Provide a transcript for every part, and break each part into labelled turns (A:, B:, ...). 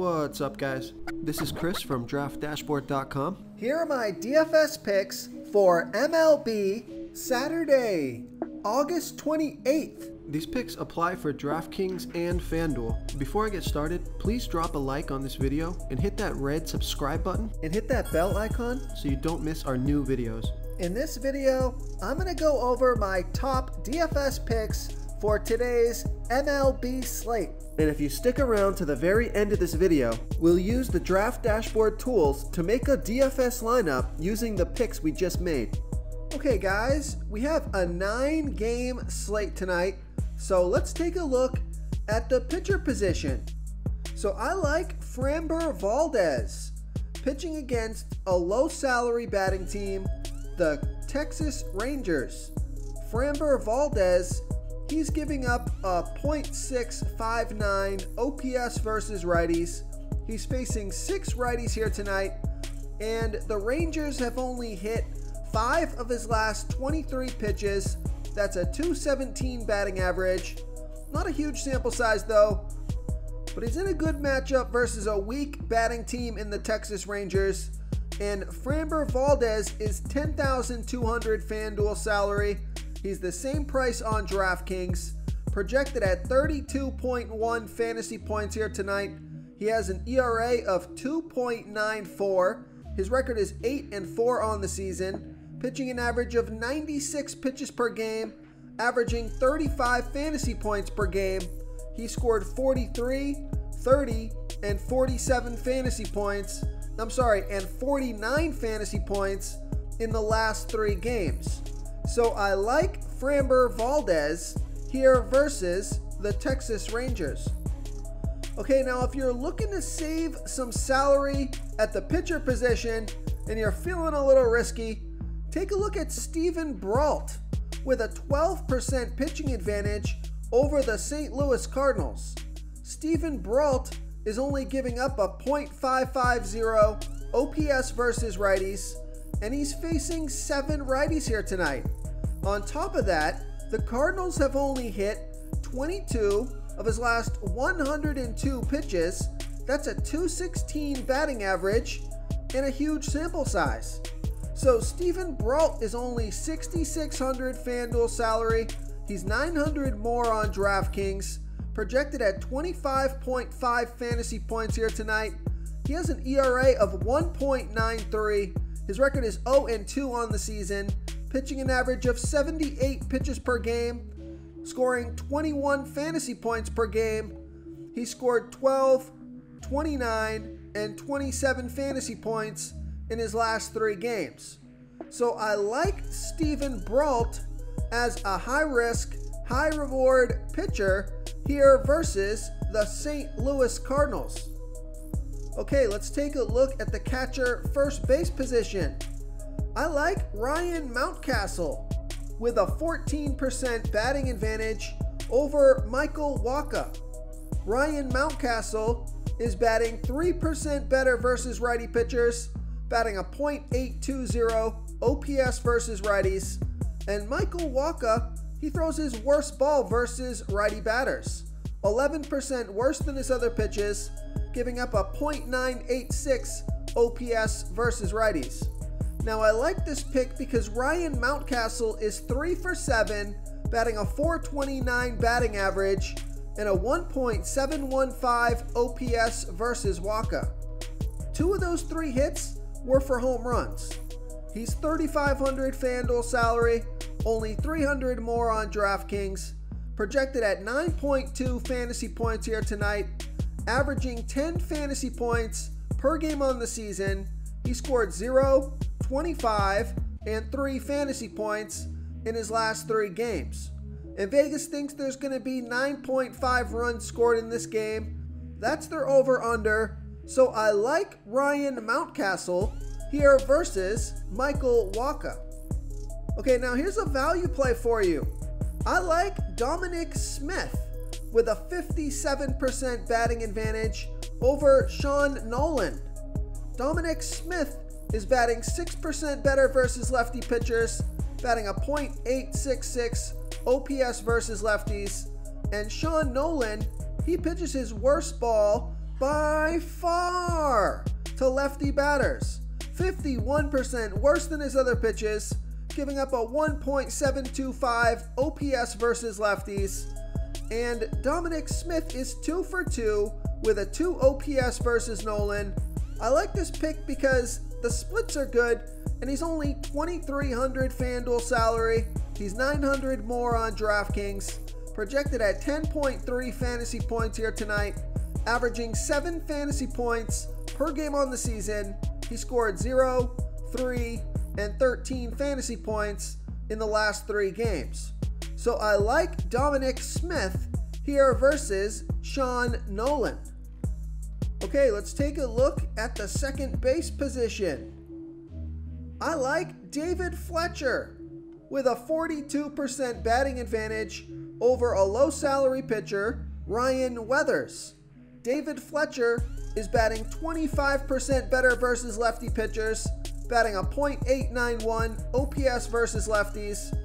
A: What's up, guys? This is Chris from DraftDashboard.com.
B: Here are my DFS picks for MLB Saturday, August 28th.
A: These picks apply for DraftKings and FanDuel. Before I get started, please drop a like on this video and hit that red subscribe button
B: And hit that bell icon.
A: so you don't miss our new videos.
B: In this video, I'm going to go over my top DFS picks for today's MLB slate. And if you stick around to the very end of this video, we'll use the Draft Dashboard tools to make a DFS lineup using the picks we just made. Okay guys, we have a 9-game slate tonight, so let's take a look at the pitcher position. So I like Framber Valdez pitching against a low salary batting team, the Texas Rangers. Framber Valdez, he's giving up a .659 OPS versus righties. He's facing 6 righties here tonight, and the Rangers have only hit 5 of his last 23 pitches. That's a .217 batting average. Not a huge sample size though, but he's in a good matchup versus a weak batting team in the Texas Rangers. And Framber Valdez is $10,200 FanDuel salary. He's the same price on DraftKings, projected at 32.1 fantasy points here tonight. He has an ERA of 2.94. His record is 8-4 on the season, pitching an average of 96 pitches per game, averaging 35 fantasy points per game. He scored 43, 30, and 47 fantasy points. and 49 fantasy points in the last 3 games. So I like Framber Valdez here versus the Texas Rangers. Okay, now if you're looking to save some salary at the pitcher position and you're feeling a little risky, take a look at Steven Brault with a 12% pitching advantage over the St. Louis Cardinals. Steven Brault is only giving up a .550 OPS versus righties, and he's facing 7 righties here tonight. On top of that, the Cardinals have only hit 22 of his last 102 pitches. That's a .216 batting average and a huge sample size. So Steven Brault is only $6,600 FanDuel salary. He's $900 more on DraftKings, projected at 25.5 fantasy points here tonight. He has an ERA of 1.93. His record is 0-2 on the season, pitching an average of 78 pitches per game, scoring 21 fantasy points per game. He scored 12, 29, and 27 fantasy points in his last 3 games. So I like Steven Brault as a high-risk, high-reward pitcher here versus the St. Louis Cardinals. Okay, let's take a look at the catcher first base position. I like Ryan Mountcastle with a 14% batting advantage over Michael Wacha. Ryan Mountcastle is batting 3% better versus righty pitchers, batting a .820 OPS versus righties, and Michael Wacha, he throws his worst ball versus righty batters, 11% worse than his other pitches, giving up a .986 OPS versus righties. Now I like this pick because Ryan Mountcastle is 3 for 7, batting a .429 batting average and a 1.715 OPS versus Wacha. 2 of those 3 hits were for home runs. He's $3,500 FanDuel salary, only $300 more on DraftKings, projected at 9.2 fantasy points here tonight, averaging 10 fantasy points per game on the season. He scored 0, 25, and 3 fantasy points in his last 3 games. And Vegas thinks there's going to be 9.5 runs scored in this game. That's their over-under. So I like Ryan Mountcastle here versus Michael Wacha. Okay, now here's a value play for you. I like Dominic Smith with a 57% batting advantage over Sean Nolan. Dominic Smith is batting 6% better versus lefty pitchers, batting a .866 OPS versus lefties, and Sean Nolan, he pitches his worst ball by far to lefty batters. 51% worse than his other pitches, giving up a 1.725 OPS versus lefties. And Dominic Smith is 2 for 2 with a 2 OPS versus Nolan. I like this pick because the splits are good, and he's only $2,300 FanDuel salary. He's $900 more on DraftKings. Projected at 10.3 fantasy points here tonight, averaging 7 fantasy points per game on the season. He scored 0, 3, and 13 fantasy points in the last 3 games. So I like Dominic Smith here versus Sean Nolan. Okay, let's take a look at the second base position. I like David Fletcher with a 42% batting advantage over a low salary pitcher, Ryan Weathers. David Fletcher is batting 25% better versus lefty pitchers, batting a .891 OPS versus lefties.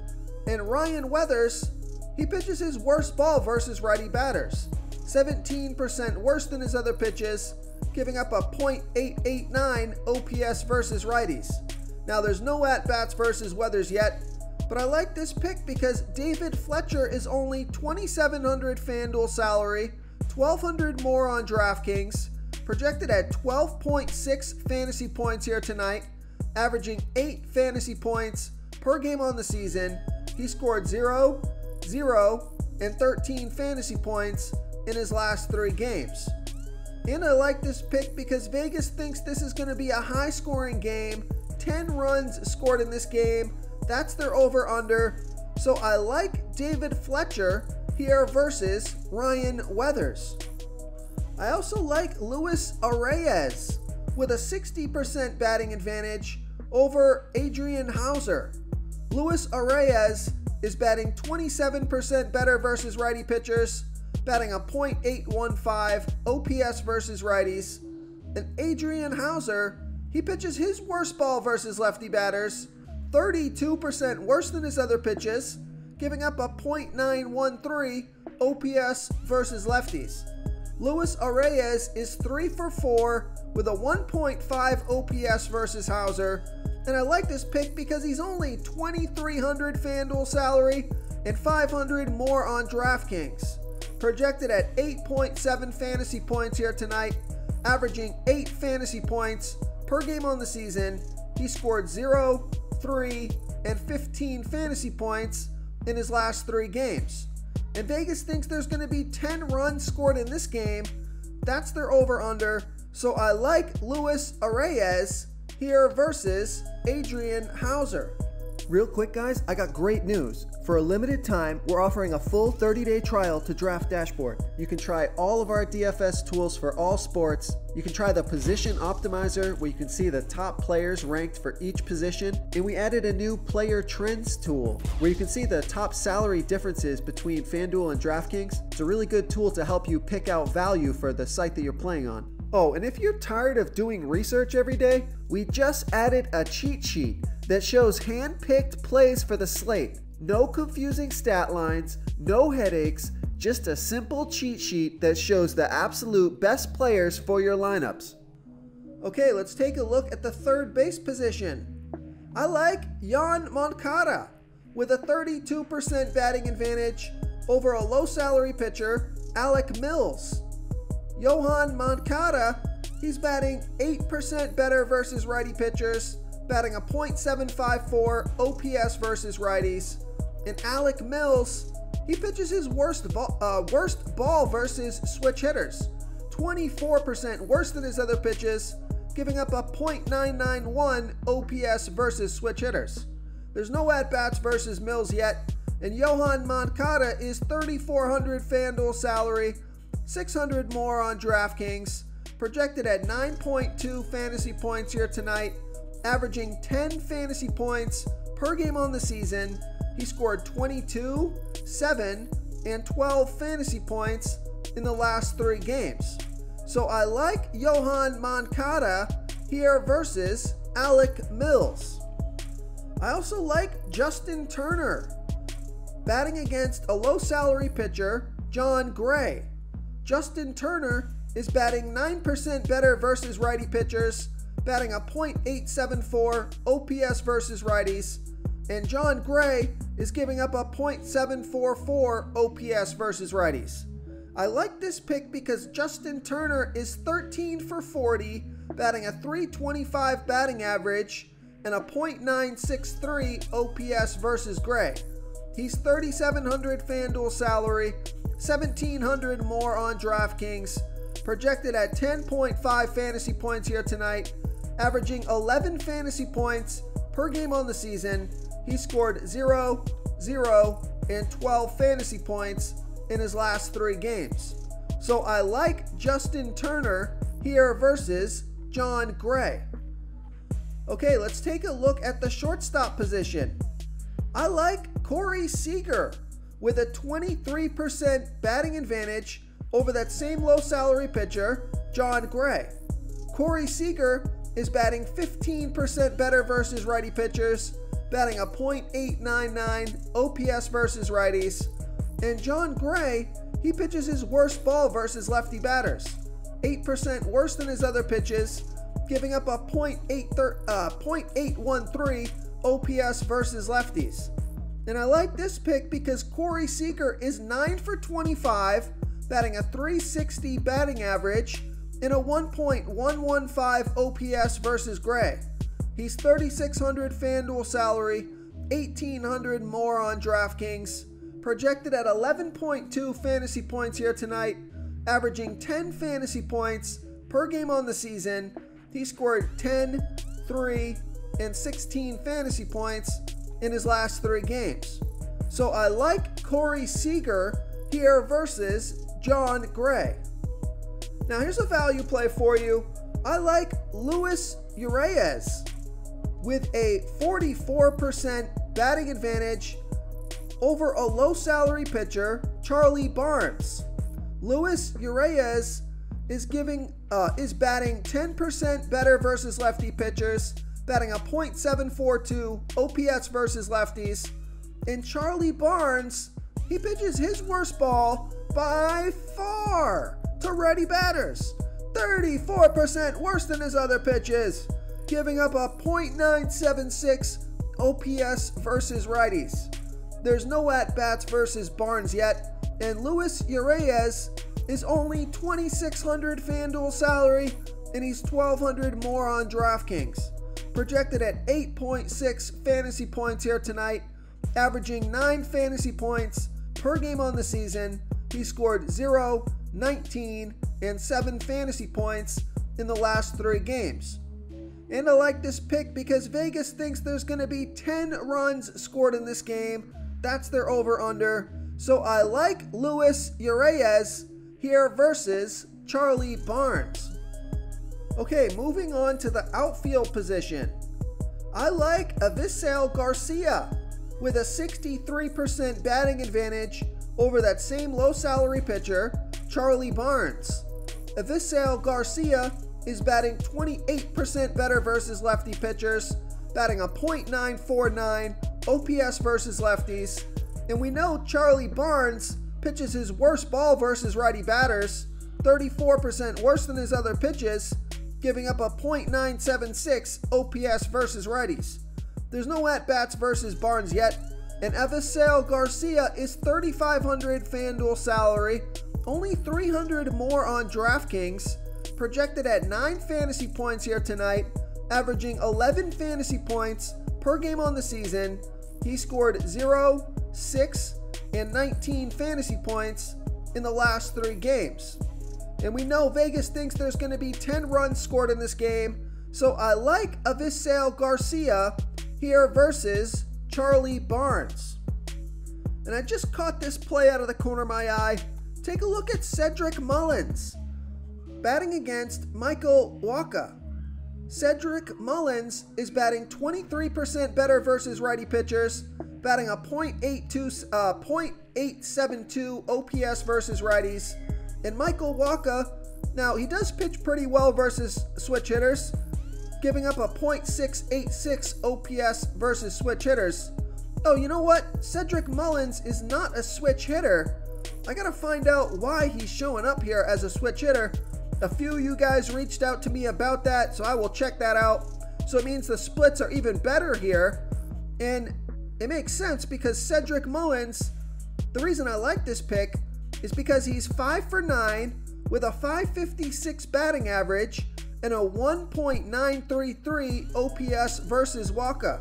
B: And Ryan Weathers, he pitches his worst ball versus righty batters, 17% worse than his other pitches, giving up a .889 OPS versus righties. Now there's no at-bats versus Weathers yet, but I like this pick because David Fletcher is only $2,700 FanDuel salary, $1,200 more on DraftKings, projected at 12.6 fantasy points here tonight, averaging 8 fantasy points per game on the season. He scored 0, 0, and 13 fantasy points in his last 3 games. And I like this pick because Vegas thinks this is going to be a high-scoring game. 10 runs scored in this game. That's their over-under. So I like David Fletcher here versus Ryan Weathers. I also like Luis Arraez with a 60% batting advantage over Adrian Hauser. Luis Arraez is batting 27% better versus righty pitchers, batting a .815 OPS versus righties. And Adrian Hauser, he pitches his worst ball versus lefty batters, 32% worse than his other pitches, giving up a .913 OPS versus lefties. Luis Arraez is 3 for 4 with a 1.5 OPS versus Hauser. And I like this pick because he's only $2,300 FanDuel salary and $500 more on DraftKings. Projected at 8.7 fantasy points here tonight, averaging 8 fantasy points per game on the season. He scored 0, 3, and 15 fantasy points in his last 3 games. And Vegas thinks there's going to be 10 runs scored in this game. That's their over-under. So I like Luis Arraez here versus Adrian Hauser.
A: Real quick guys, I got great news. For a limited time, we're offering a full 30-day trial to Draft Dashboard. You can try all of our DFS tools for all sports. You can try the Position Optimizer, where you can see the top players ranked for each position. And we added a new Player Trends tool, where you can see the top salary differences between FanDuel and DraftKings. It's a really good tool to help you pick out value for the site that you're playing on. Oh, and if you're tired of doing research every day, we just added a cheat sheet that shows hand-picked plays for the slate. No confusing stat lines, no headaches, just a simple cheat sheet that shows the absolute best players for your lineups.
B: Okay, let's take a look at the third base position. I like Yoan Moncada with a 32% batting advantage over a low salary pitcher, Alec Mills. Yoan Moncada, he's batting 8% better versus righty pitchers, batting a .754 OPS versus righties. And Alec Mills, he pitches his worst ball versus switch hitters, 24% worse than his other pitches, giving up a .991 OPS versus switch hitters. There's no at-bats versus Mills yet, and Yoan Moncada is $3,400 FanDuel salary, $600 more on DraftKings, projected at 9.2 fantasy points here tonight, averaging 10 fantasy points per game on the season. He scored 22, 7, and 12 fantasy points in the last 3 games. So I like Yoan Moncada here versus Alec Mills. I also like Justin Turner, batting against a low salary pitcher, John Gray. Justin Turner, is batting 9% better versus righty pitchers, batting a .874 OPS versus righties, and Jon Gray is giving up a .744 OPS versus righties. I like this pick because Justin Turner is 13 for 40, batting a .325 batting average and a .963 OPS versus Gray. He's $3,700 FanDuel salary, $1,700 more on DraftKings, projected at 10.5 fantasy points here tonight, averaging 11 fantasy points per game on the season. He scored 0, 0, and 12 fantasy points in his last 3 games. So I like Justin Turner here versus Jon Gray. Okay, let's take a look at the shortstop position. I like Corey Seager with a 23% batting advantage over that same low salary pitcher, Jon Gray. Corey Seager is batting 15% better versus righty pitchers, batting a .899 OPS versus righties. And Jon Gray, he pitches his worst ball versus lefty batters, 8% worse than his other pitches, giving up a .813 OPS versus lefties. And I like this pick because Corey Seager is 9 for 25, batting a .360 batting average and a 1.115 OPS versus Gray. He's $3,600 FanDuel salary, $1,800 more on DraftKings, projected at 11.2 fantasy points here tonight, averaging 10 fantasy points per game on the season. He scored 10, 3, and 16 fantasy points in his last 3 games. So I like Corey Seager here versus Jon Gray. Now here's a value play for you. I like Luis Urias with a 44% batting advantage over a low salary pitcher, Charlie Barnes. Luis Urias is batting 10% better versus lefty pitchers, batting a .742 OPS versus lefties. And Charlie Barnes, he pitches his worst ball by far to righty batters, 34% worse than his other pitches, giving up a .976 OPS versus righties. There's no at-bats versus Barnes yet, and Luis Urias is only $2,600 FanDuel salary, and he's $1,200 more on DraftKings. Projected at 8.6 fantasy points here tonight, averaging 9 fantasy points per game on the season. He scored 0, 19, and 7 fantasy points in the last 3 games. And I like this pick because Vegas thinks there's going to be 10 runs scored in this game. That's their over-under. So I like Luis Urias here versus Charlie Barnes. Okay, moving on to the outfield position. I like Avisail Garcia with a 63% batting advantage over that same low salary pitcher, Charlie Barnes. Avisail Garcia is batting 28% better versus lefty pitchers, batting a .949 OPS versus lefties. And we know Charlie Barnes pitches his worst ball versus righty batters, 34% worse than his other pitches, giving up a .976 OPS versus righties. There's no at-bats versus Barnes yet, and Avisail Garcia is $3,500 FanDuel salary, only $300 more on DraftKings, projected at 9 fantasy points here tonight, averaging 11 fantasy points per game on the season. He scored 0, 6, and 19 fantasy points in the last 3 games. And we know Vegas thinks there's going to be 10 runs scored in this game, so I like Avisail Garcia here versus Charlie Barnes. And I just caught this play out of the corner of my eye. Take a look at Cedric Mullins batting against Michael Wacha. Cedric Mullins is batting 23% better versus righty pitchers, batting a .872 OPS versus righties. And Michael Wacha, now he does pitch pretty well versus switch hitters, giving up a .686 OPS versus switch hitters. Oh, you know what? Cedric Mullins is not a switch hitter. I gotta find out why he's showing up here as a switch hitter. A few of you guys reached out to me about that, so I will check that out. So it means the splits are even better here. And it makes sense because Cedric Mullins, the reason I like this pick is because he's 5 for 9 with a .556 batting average and a 1.933 OPS versus Waka.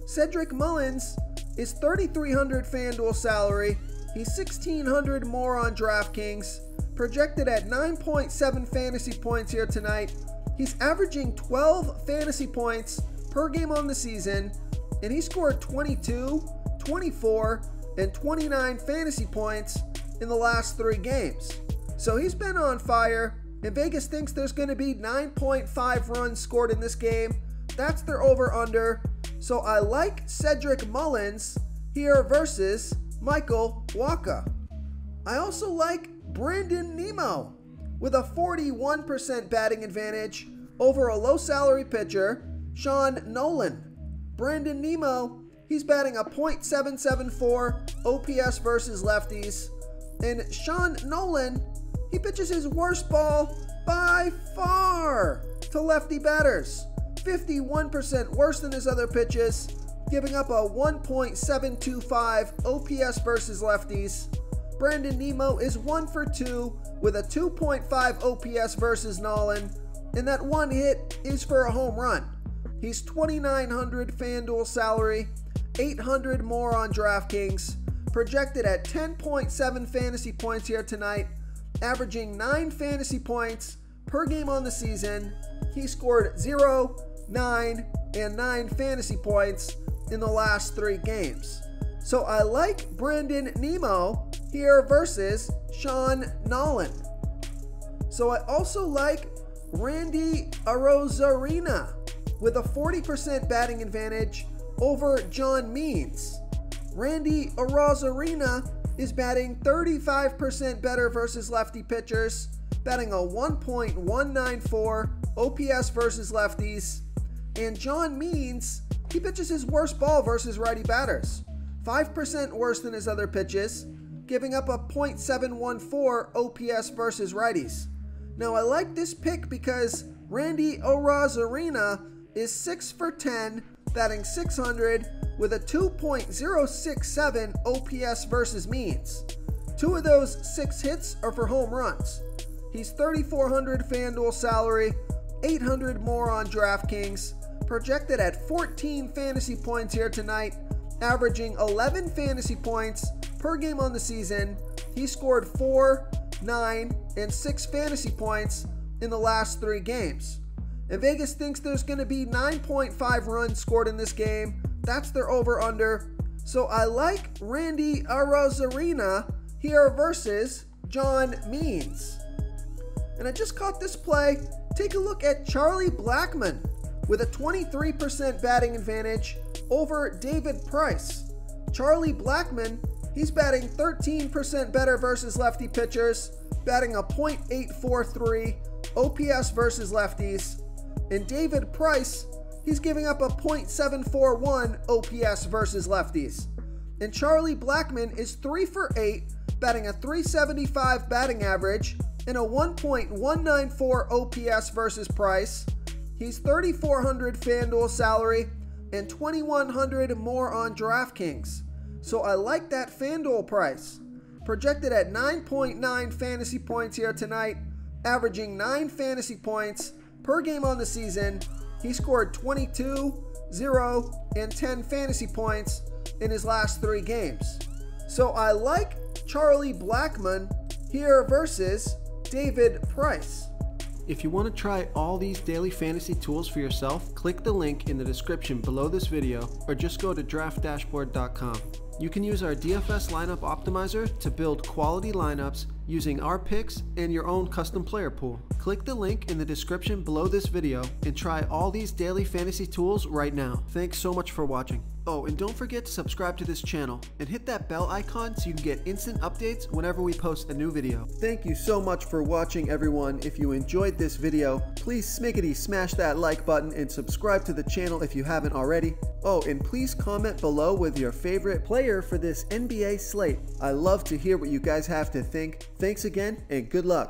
B: Cedric Mullins is $3,300 FanDuel salary. He's $1,600 more on DraftKings, projected at 9.7 fantasy points here tonight. He's averaging 12 fantasy points per game on the season, and he scored 22, 24, and 29 fantasy points in the last 3 games. So he's been on fire, and Vegas thinks there's going to be 9.5 runs scored in this game. That's their over-under. So I like Cedric Mullins here versus Michael Wacha. I also like Brandon Nimmo with a 41% batting advantage over a low-salary pitcher, Sean Nolan. Brandon Nimmo, he's batting a .774 OPS versus lefties. And Sean Nolan, he pitches his worst ball by far to lefty batters. 51% worse than his other pitches, giving up a 1.725 OPS versus lefties. Brandon Nimmo is 1 for 2 with a 2.5 OPS versus Nolan, and that one hit is for a home run. He's $2,900 FanDuel salary, $800 more on DraftKings, projected at 10.7 fantasy points here tonight, averaging 9 fantasy points per game on the season. He scored 0, 9, and 9 fantasy points in the last 3 games. So I like Brandon Nimmo here versus Sean Nolan. So I also like Randy Arozarena with a 40% batting advantage over John Means. Randy Arozarena is batting 35% better versus lefty pitchers, batting a 1.194 OPS versus lefties. And John Means, he pitches his worst ball versus righty batters, 5% worse than his other pitches, giving up a .714 OPS versus righties. Now I like this pick because Randy Arozarena is 6 for 10, batting .600 with a 2.067 OPS versus Means. 2 of those 6 hits are for home runs. He's $3,400 FanDuel salary, $800 more on DraftKings, projected at 14 fantasy points here tonight, averaging 11 fantasy points per game on the season. He scored 4, 9, and 6 fantasy points in the last 3 games. And Vegas thinks there's going to be 9.5 runs scored in this game. That's their over-under. So I like Randy Arozarena here versus John Means. And I just caught this play. Take a look at Charlie Blackmon with a 23% batting advantage over David Price. Charlie Blackmon, he's batting 13% better versus lefty pitchers, batting a .843 OPS versus lefties. And David Price, he's giving up a .741 OPS versus lefties. And Charlie Blackmon is 3 for 8, batting a .375 batting average and a 1.194 OPS versus Price. He's $3,400 FanDuel salary and $2,100 more on DraftKings. So I like that FanDuel price. Projected at 9.9 fantasy points here tonight, averaging 9 fantasy points per game on the season. He scored 22, 0, and 10 fantasy points in his last 3 games. So I like Charlie Blackmon here versus David Price.
A: If you want to try all these daily fantasy tools for yourself, click the link in the description below this video or just go to draftdashboard.com. You can use our DFS lineup optimizer to build quality lineups using our picks and your own custom player pool. Click the link in the description below this video and try all these daily fantasy tools right now. Thanks so much for watching. Oh, and don't forget to subscribe to this channel and hit that bell icon so you can get instant updates whenever we post a new video. Thank you so much for watching, everyone. If you enjoyed this video, please smiggity smash that like button and subscribe to the channel if you haven't already. Oh, and please comment below with your favorite player for this NBA slate. I love to hear what you guys have to think. Thanks again and good luck.